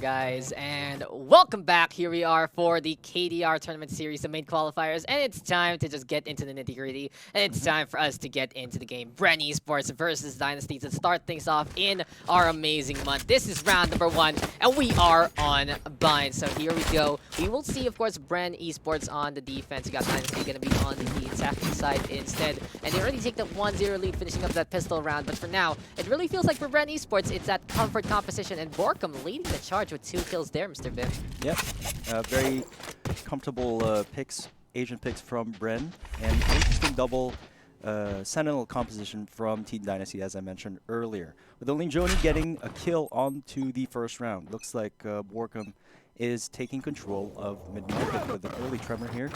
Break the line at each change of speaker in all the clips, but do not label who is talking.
guys, and welcome back. Here we are for the KDR tournament series, the main qualifiers, and it's time to just get into the nitty-gritty, and it's time for us to get into the game. Bren Esports versus Dynasty to start things off in our amazing month. This is round number 1, and we are on bind. So here we go. We will see, of course, Bren Esports on the defense. We got Dynasty going to be on the attacking side instead, and they already take the 1-0 lead, finishing up that pistol round. But for now, it really feels like for Bren Esports, it's that comfort composition, and Borkum leading the charge with 2 kills there, Mr. Vim.
Yep, very comfortable picks, Asian picks from Bren, and interesting double Sentinel composition from Team Dynasty, as I mentioned earlier. With only Joni getting a kill onto the first round. Looks like Borkum is taking control of mid-market with an early tremor here.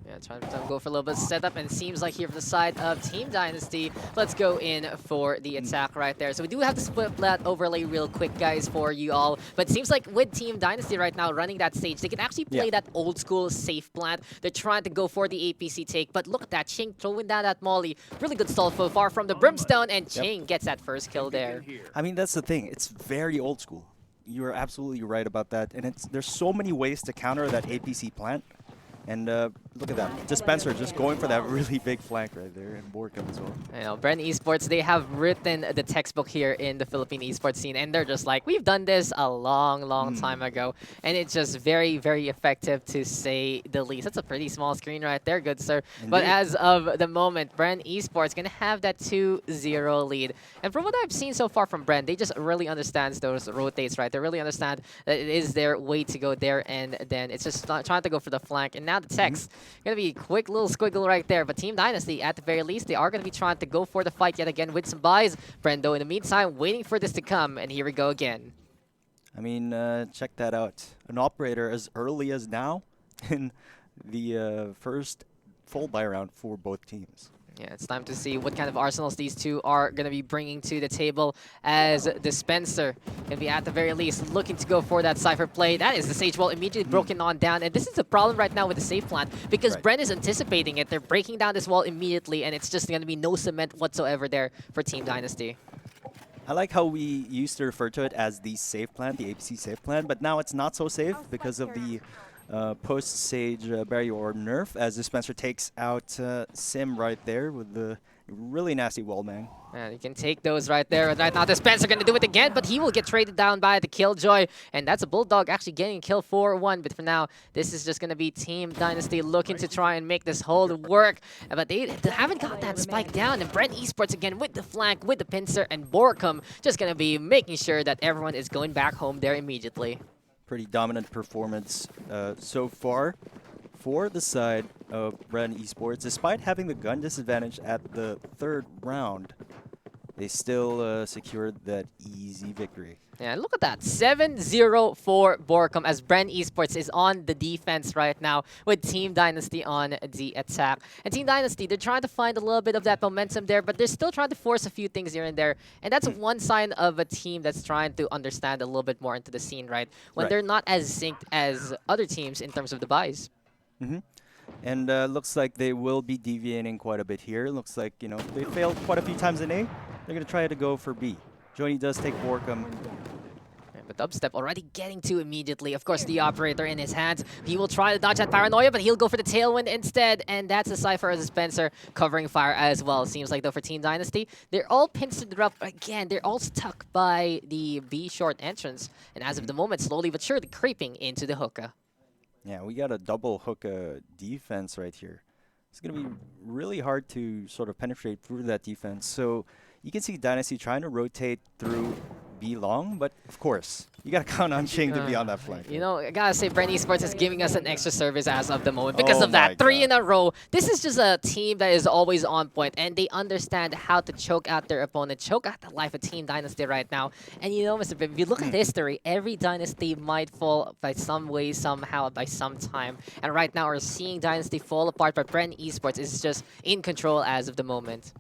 Yeah, trying to go for a little bit of setup, and it seems like here from the side of Team Dynasty, let's go in for the attack right there. So we do have the split plat overlay real quick, guys, for you all. But it seems like with Team Dynasty right now running that stage, they can actually play that old school safe plant. They're trying to go for the APC take, but look at that, Ching throwing down that molly. Really good stall so far from the Brimstone, and Ching gets that first kill there.
I mean, that's the thing. It's very old school. You're absolutely right about that. And there's so many ways to counter that APC plant. And look at that. Dispenser just going for that really big flank right there, and Borkum as well.
I know, Bren Esports, they have written the textbook here in the Philippine esports scene, and they're just like, we've done this a long time ago. And it's just very, very effective, to say the least. That's a pretty small screen right there, good sir. Indeed. But as of the moment, Bren Esports going to have that 2-0 lead. And from what I've seen so far from Bren, they just really understand those rotates, right? They really understand that it is their way to go there, and then it's just not trying to go for the flank. And now the text going to be a quick little squiggle right there. But Team Dynasty, at the very least, they are going to be trying to go for the fight yet again with some buys. Brendo, in the meantime, waiting for this to come, and here we go again.
I mean, check that out. An operator as early as now in the first full buy round for both teams.
Yeah, it's time to see what kind of arsenals these two are going to be bringing to the table, as Dispenser going to be at the very least looking to go for that Cypher play. That is the Sage Wall immediately broken on down, and this is the problem right now with the safe plant, because Bren is anticipating it. They're breaking down this wall immediately, and it's just going to be no cement whatsoever there for Team Dynasty.
I like how we used to refer to it as the safe plant, the APC safe plant, but now it's not so safe because of the post-Sage barrier orb nerf, as Dispenser takes out Sim right there with the really nasty wall bang.
And you can take those right there. Right now, Dispenser going to do it again, but he will get traded down by the Killjoy. And that's a Bulldog actually getting a kill for 1. But for now, this is just going to be Team Dynasty looking to try and make this hold work. But they haven't got that spike down. And Bren Esports again with the flank, with the pincer, and Borkum just going to be making sure that everyone is going back home there immediately.
Pretty dominant performance so far for the side of Bren Esports. Despite having the gun disadvantage at the 3rd round, they still secured that easy victory.
Yeah, look at that. 7-0 for Borkum, as Bren Esports is on the defense right now with Team Dynasty on the attack. And Team Dynasty, they're trying to find a little bit of that momentum there, but they're still trying to force a few things here and there. And that's one sign of a team that's trying to understand a little bit more into the scene, right? When they're not as synced as other teams in terms of the buys.
And looks like they will be deviating quite a bit here. Looks like, you know, they failed quite a few times in A. They're going to try to go for B. Joni does take Borkum.
But Dubstep already getting to immediately. Of course, the operator in his hands. He will try to dodge that Paranoia, but he'll go for the Tailwind instead. And that's a Cypher as a Spencer covering fire as well. Seems like, though, for Team Dynasty, they're all pinned to the rough. Again, they're all stuck by the B short entrance. And as of the moment, slowly but surely creeping into the hookah.
Yeah, we got a double hookah defense right here. It's going to be really hard to sort of penetrate through that defense. So you can see Dynasty trying to rotate through B long, but of course, you got to count on Ching to be on that flank.
You know, I got to say, Bren Esports is giving us an extra service as of the moment because of that 3 in a row. This is just a team that is always on point, and they understand how to choke out their opponent, choke out the life of Team Dynasty right now. And you know, Mr. Bim, if you look at history, every Dynasty might fall by some way, somehow, by some time. And right now, we're seeing Dynasty fall apart, but Bren Esports is just in control as of the moment.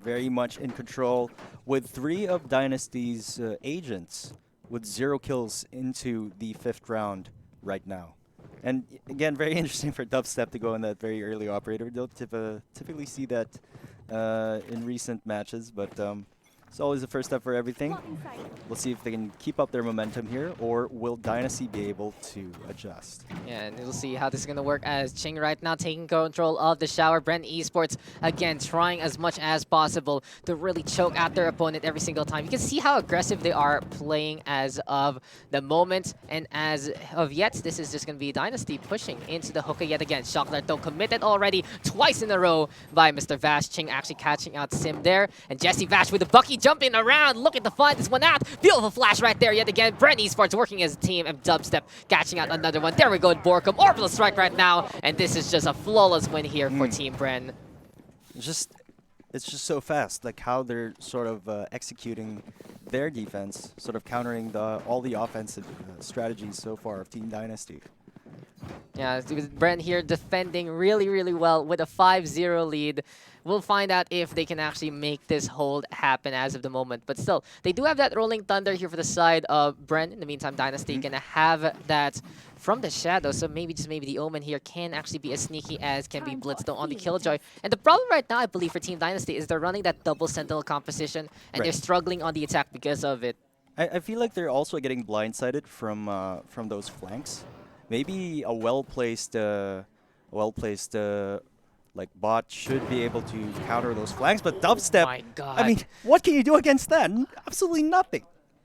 Very much in control, with 3 of Dynasty's agents with 0 kills into the 5th round right now. And again, very interesting for Dubstep to go in that very early operator. We don't typically see that in recent matches, but It's always the first step for everything. Let's see if they can keep up their momentum here, or will Dynasty be able to adjust?
Yeah, and we'll see how this is going to work as Ching right now taking control of the shower. Bren Esports, again, trying as much as possible to really choke out their opponent every single time. You can see how aggressive they are playing as of the moment. And as of yet, this is just going to be Dynasty pushing into the hookah yet again. Shock Dart, though, committed already twice in a row by Mr. Vash. Ching actually catching out Sim there. And Jesse Vash with the Bucky jumping around, looking to find this one out. Beautiful flash right there yet again. Bren Esports working as a team, and Dubstep catching out another one. There we go, Borkum. Orbital strike right now, and this is just a flawless win here for Team Bren.
It's just so fast, like how they're sort of executing their defense, sort of countering all the offensive strategies so far of Team Dynasty.
Yeah, with Bren here defending really, really well with a 5-0 lead. We'll find out if they can actually make this hold happen as of the moment. But still, they do have that Rolling Thunder here for the side of Bren. In the meantime, Dynasty gonna have that from the shadow. So maybe, just maybe the Omen here can actually be as sneaky as can be Blitz though on the Killjoy. And the problem right now, I believe, for Team Dynasty is they're running that double Sentinel composition, and they're struggling on the attack because of it.
I feel like they're also getting blindsided from those flanks. Maybe a well-placed like bot should be able to counter those flanks, but Dubstep,
Oh my God.
I mean, what can you do against that? Absolutely nothing.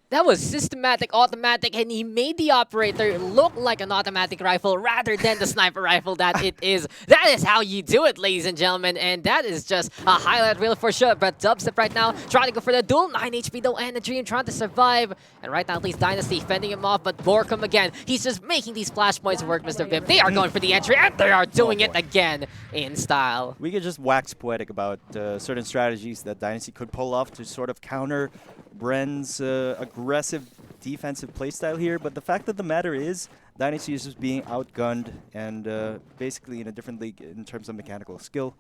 That was systematic, automatic, and he made the operator look like an automatic rifle rather than the sniper rifle that it is. That is how you do it, ladies and gentlemen, and that is just a highlight reel for sure. But Dubstep right now trying to go for the duel. 9 HP though, and the Dream trying to survive. And right now, at least Dynasty fending him off, but Borkum again, he's just making these flashpoints work, Mr. Vip. They are going for the entry, and they are doing it again in style.
We could just wax poetic about certain strategies that Dynasty could pull off to sort of counter Bren's aggressive defensive playstyle here, but the fact of the matter is Dynasty is just being outgunned and basically in a different league in terms of mechanical skill,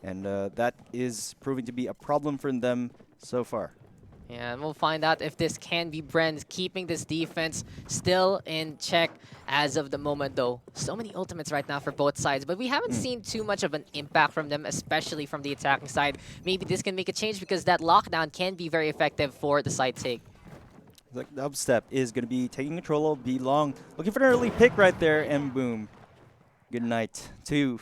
and that is proving to be a problem for them so far.
Yeah, and we'll find out if this can be Bren keeping this defense still in check as of the moment, though. So many ultimates right now for both sides, but we haven't seen too much of an impact from them, especially from the attacking side. Maybe this can make a change because that lockdown can be very effective for the side take.
The Dubstep is going to be taking control of B Long. Looking for an early pick right there, and boom. Good night to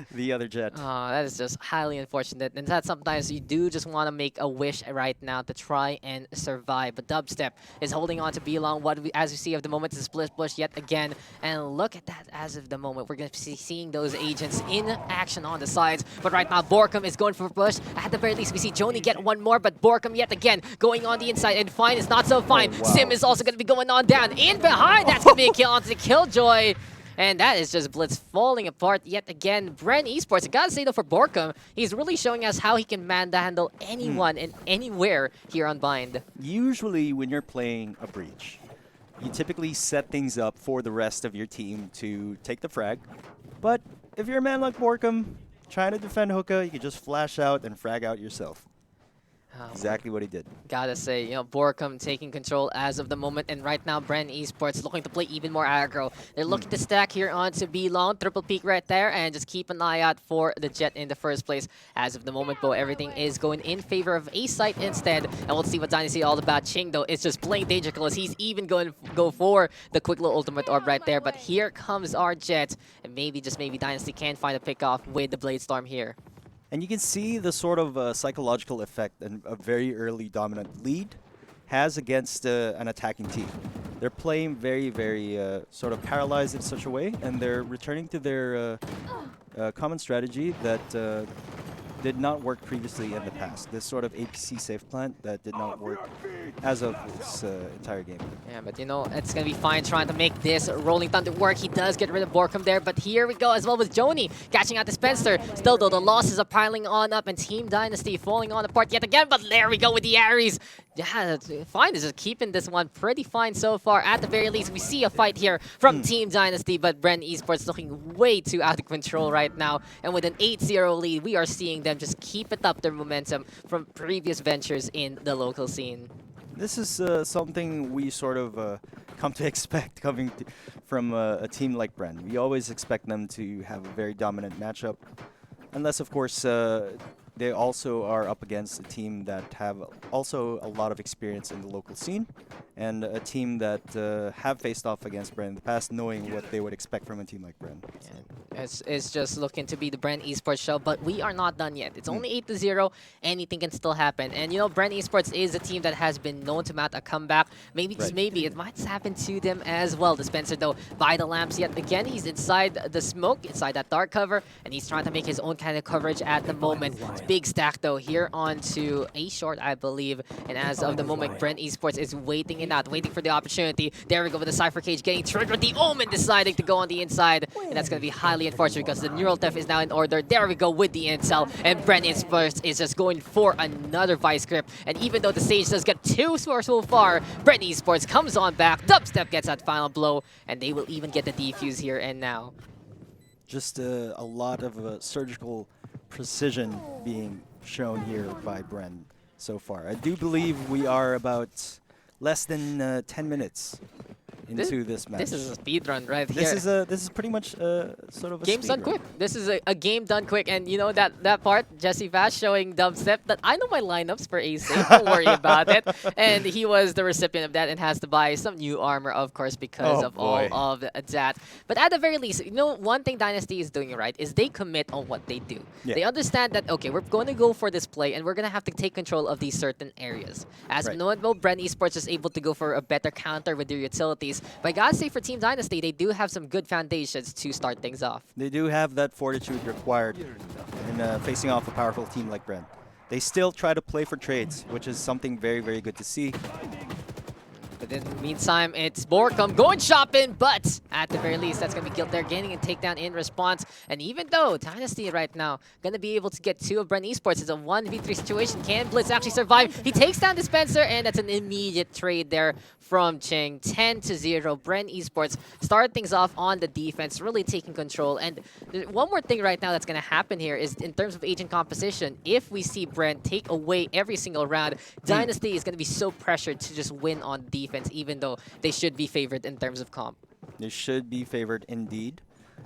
the other Jet.
Oh, that is just highly unfortunate. And that sometimes you do just want to make a wish right now to try and survive. But Dubstep is holding on to B-Long. As we see of the moment, is a split push yet again. And look at that as of the moment. We're going to be seeing those agents in action on the sides. But right now, Borkum is going for a push. At the very least, we see Joni get one more. But Borkum yet again going on the inside. And Fine is not so fine.
Oh, wow.
Sim is also going to be going on down. In behind, that's going to be a kill onto the Killjoy. And that is just Blitz falling apart yet again. Bren Esports, I gotta say though, for Borkum, he's really showing us how he can handle anyone and anywhere here on Bind.
Usually when you're playing a breach, you typically set things up for the rest of your team to take the frag. But if you're a man like Borkum, trying to defend hookah, you can just flash out and frag out yourself. Exactly what he did.
Gotta say, Borkum taking control as of the moment, and right now Bren Esports looking to play even more aggro. They're looking to stack here onto B-Long, triple peek right there, and just keep an eye out for the Jet in the first place. As of the moment, though, everything is going in favor of A-Site instead, and we'll see what Dynasty is all about. Ching, though, is just playing dangerous. He's even going to go for the quick little ultimate orb right there, but here comes our Jet, and maybe, just maybe, Dynasty can find a pick-off with the Blade Storm here.
And you can see the sort of psychological effect and a very early dominant lead has against an attacking team. They're playing very, very sort of paralyzed in such a way, and they're returning to their common strategy that did not work previously in the past. This sort of APC safe plant that did not work as of this entire game.
Yeah, but it's going to be fine trying to make this Rolling Thunder work. He does get rid of Borkum there, but here we go as well with Joni catching out the Spencer. Still though, the losses are piling on up and Team Dynasty falling on apart yet again, but there we go with the Ares. Yeah, Fine is just keeping this one pretty fine so far. At the very least, we see a fight here from Team Dynasty, but Bren Esports looking way too out of control right now. And with an 8-0 lead, we are seeing them just keep it up their momentum from previous ventures in the local scene.
This is something we sort of come to expect coming from a team like Bren. We always expect them to have a very dominant matchup, unless, of course, they also are up against a team that have also a lot of experience in the local scene, and a team that have faced off against Bren in the past, knowing what they would expect from a team like Bren. So.
It's just looking to be the Bren Esports show, but we are not done yet. It's only 8-0. Anything can still happen. And you know, Bren Esports is a team that has been known to mount a comeback. Maybe just maybe it might happen to them as well. Dispenser though by the lamps yet again. He's inside the smoke, inside that dark cover, and he's trying to make his own kind of coverage at the moment. It's big stack though here onto a short, I believe. And as of the moment, Bren Esports is waiting it out, waiting for the opportunity. There we go with the Cypher Cage getting triggered. The Omen deciding to go on the inside, and that's going to be highly unfortunate because the Neural Theft is now in order. There we go with the intel, and Bren Esports is just going for another Vice Grip. And even though the stage does get 2 scores so far, Bren Esports comes on back. Dubstep gets that final blow, and they will even get the defuse here and now.
Just a lot of surgical precision being shown here by Bren so far. I do believe we are about less than 10 minutes into this match.
This is a speed run right here.
This is pretty much sort of a
game's
speed
done
run.
quick. This is a game done quick, and you know that part, Jesse Vash showing Dubstep that I know my lineups for AC. Don't worry about it. And he was the recipient of that and has to buy some new armor, of course, because of all of that. But at the very least, you know, one thing Dynasty is doing right is they commit on what they do.
Yeah.
They understand that okay, we're going to go for this play, and we're going to have to take control of these certain areas. As
Right.
no one will, Bren Esports is able to go for a better counter with their utilities. But I gotta say, for Team Dynasty, they do have some good foundations to start things off.
They do have that fortitude required in facing off a powerful team like Bren. They still try to play for trades, which is something very, very good to see.
But in the meantime, it's Borkum going shopping, but at the very least, that's going to be Guilt there, gaining a takedown in response. And even though Dynasty right now going to be able to get 2 of Bren Esports, it's a 1v3 situation. Can Blitz actually survive? He takes down Dispenser, and that's an immediate trade there from Ching. 10-0. Bren Esports start things off on the defense, really taking control. And one more thing right now that's going to happen here is in terms of agent composition, if we see Bren take away every single round, Dynasty is going to be so pressured to just win on defense, even though they should be favored in terms of comp.
They should be favored indeed,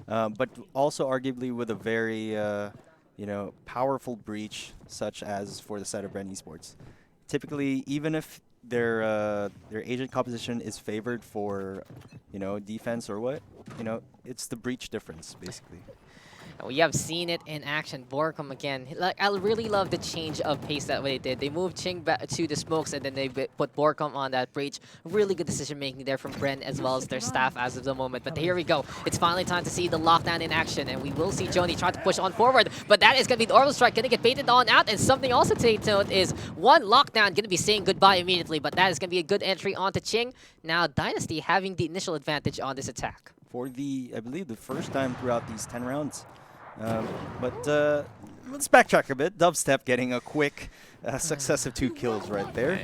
but also arguably with a very powerful breach such as for the side of Bren Esports. Typically, even if their agent composition is favored for defense or what, it's the breach difference basically.
We have seen it in action. Borkum again. Like, I really love the change of pace that they did. They moved Ching back to the smokes, and then they put Borkum on that breach. Really good decision making there from Bren as well as their staff as of the moment. But here we go. It's finally time to see the lockdown in action, and we will see Joni try to push on forward. But that is going to be the orbital strike, going to get baited on out. And something also to take note is one lockdown going to be saying goodbye immediately. But that is going to be a good entry onto Ching. Now Dynasty having the initial advantage on this attack.
For I believe the first time throughout these 10 rounds. But let's backtrack a bit. Dubstep getting a quick successive 2 kills right there.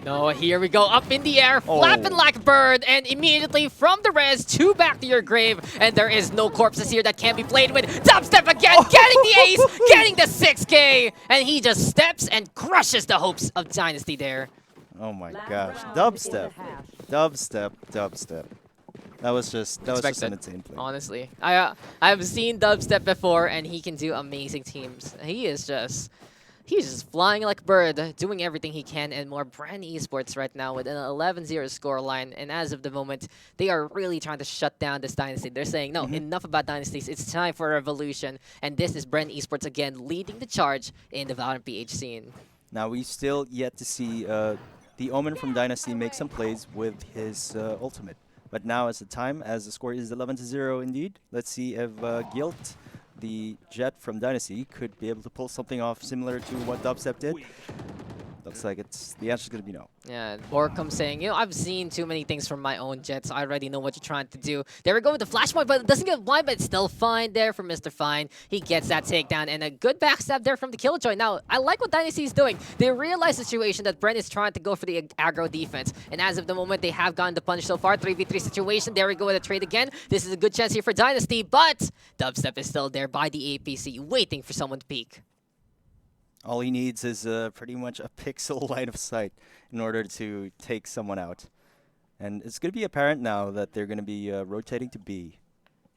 No, here we go. Up in the air, flapping like a bird, and immediately from the res to back to your grave. And there is no corpses here that can be played with. Dubstep again, getting the ace, getting the 6K, and he just steps and crushes the hopes of Dynasty there.
Oh my gosh. Dubstep. That was just an insane play.
Honestly, I've seen Dubstep before, and he can do amazing teams. He's just flying like a bird, doing everything he can and more. Bren Esports right now with an 11-0 scoreline, and as of the moment, they are really trying to shut down this Dynasty. They're saying, no, enough about Dynasties. It's time for a revolution, and this is Bren Esports again leading the charge in the Valorant PH scene.
Now we still yet to see the Omen from Dynasty make some plays with his ultimate. But now is the time, as the score is 11-0 indeed. Let's see if Guilt, the Jet from Dynasty, could be able to pull something off similar to what Dubstep did. Looks like the answer's going to be no.
Yeah, Borkum saying, I've seen too many things from my own Jets. I already know what you're trying to do. There we go with the flashpoint, but it doesn't get blind, but it's still fine there for Mr. Fine. He gets that takedown, and a good backstab there from the Killjoy. Now, I like what Dynasty is doing. They realize the situation that Bren is trying to go for the aggro defense, and as of the moment, they have gotten the punish so far. 3v3 situation. There we go with a trade again. This is a good chance here for Dynasty, but Dubstep is still there by the APC, waiting for someone to peek.
All he needs is pretty much a pixel line of sight in order to take someone out. And it's going to be apparent now that they're going to be rotating to B.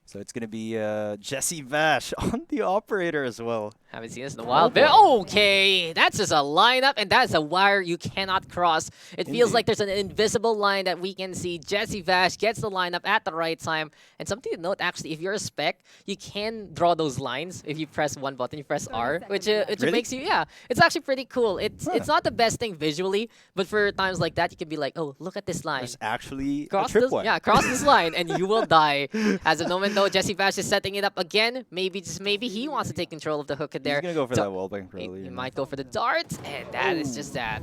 So it's going to be Jesse Vash on the operator as well.
Haven't seen this in a while. But okay, that's just a lineup, and that's a wire you cannot cross. It feels like there's an invisible line that we can see. Jesse Vash gets the lineup at the right time. And something to note, actually, if you're a spec, you can draw those lines if you press one button, you press R, which makes you, yeah, it's actually pretty cool. It's not the best thing visually, but for times like that, you can be like, oh, look at this line.
There's actually
Cross
a
this,
tripwire.
yeah, cross this line and you will die. As of the moment, though, Jesse Vash is setting it up again. Maybe, just maybe, he wants to take control of the hook there.
He's gonna go for that wallbang probably.
He might go for the dart, and that is just that.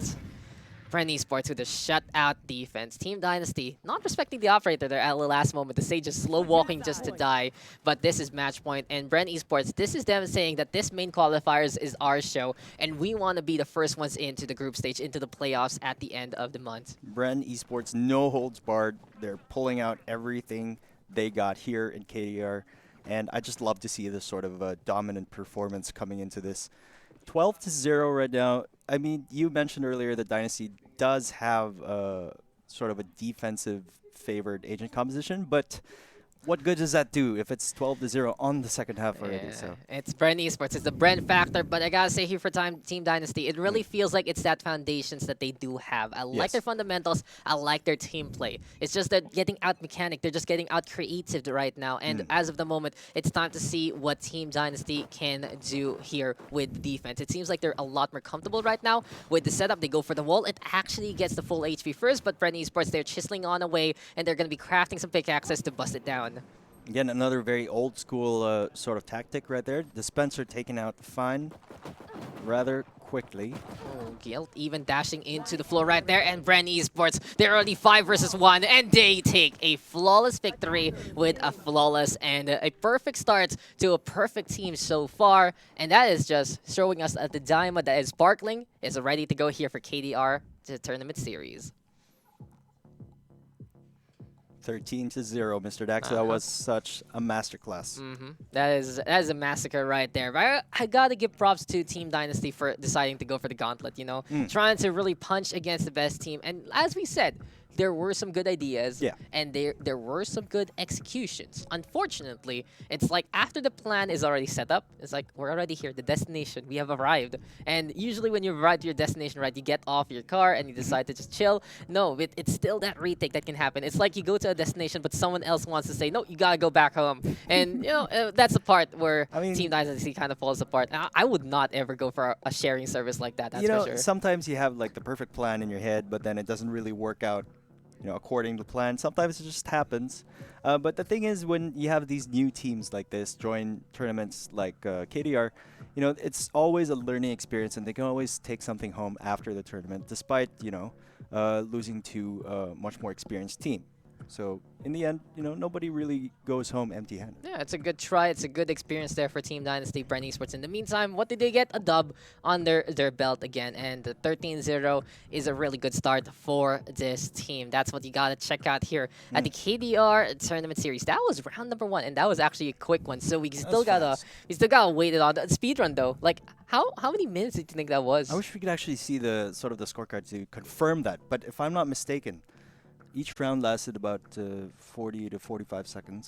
Bren Esports with a shutout defense. Team Dynasty not respecting the operator there at the last moment. The Sage just slow walking just to die. But this is match point, and Bren Esports, this is them saying that this main qualifiers is our show, and we want to be the first ones into the group stage, into the playoffs at the end of the month.
Bren Esports, no holds barred. They're pulling out everything they got here in KDR, and I just love to see this sort of dominant performance coming into this. 12-0 right now. I mean, you mentioned earlier that Dynasty does have sort of a defensive favored agent composition, but what good does that do if it's 12-0 on the second half already?
Yeah,
So
it's Bren Esports. It's the Bren factor, but I gotta say here for Team Dynasty, it really feels like it's that foundations that they do have. I like their fundamentals. I like their team play. It's just that getting out mechanic. They're just getting out creative right now. And as of the moment, it's time to see what Team Dynasty can do here with defense. It seems like they're a lot more comfortable right now with the setup. They go for the wall. It actually gets the full HP first, but Bren Esports, they're chiseling on away, and they're gonna be crafting some pickaxes to bust it down.
again, another very old school sort of tactic right there. Dispenser taken out fine rather quickly.
Oh, Guilt even dashing into the floor right there, and Bren Esports, they're already 5 versus 1, and they take a flawless victory with a flawless and a perfect start to a perfect team so far. And that is just showing us that the diamond that is sparkling is ready to go here for KDR to the tournament series.
13-0, Mr. Daks. That was such a masterclass.
That is a massacre right there. But I gotta give props to Team Dynasty for deciding to go for the gauntlet, you know? Trying to really punch against the best team. And as we said, there were some good ideas, and there were some good executions. Unfortunately, it's like after the plan is already set up, it's like we're already here, the destination, we have arrived. And usually when you arrive to your destination, right, you get off your car and you decide to just chill. No, it's still that retake that can happen. It's like you go to a destination, but someone else wants to say, no, you gotta go back home. And, you know, that's the part where Team Dynasty kind of falls apart. I would not ever go for a sharing service like that, that's for sure.
Sometimes you have like the perfect plan in your head, but then it doesn't really work out, you know, according to plan. Sometimes it just happens. But the thing is, when you have these new teams like this join tournaments like KDR, you know, it's always a learning experience, and they can always take something home after the tournament, despite, you know, losing to a much more experienced team. So in the end, you know, nobody really goes home empty-handed.
Yeah, it's a good try. It's a good experience there for Team Dynasty, Bren Esports. In the meantime, what did they get? A dub on their belt again. And the 13-0 is a really good start for this team. That's what you got to check out here at the KDR Tournament Series. That was round number 1, and that was actually a quick one. So we still gotta wait it on. The speedrun, though, like, how many minutes did you think that was?
I wish we could actually see the sort of the scorecard to confirm that. But if I'm not mistaken, each round lasted about 40 to 45 seconds.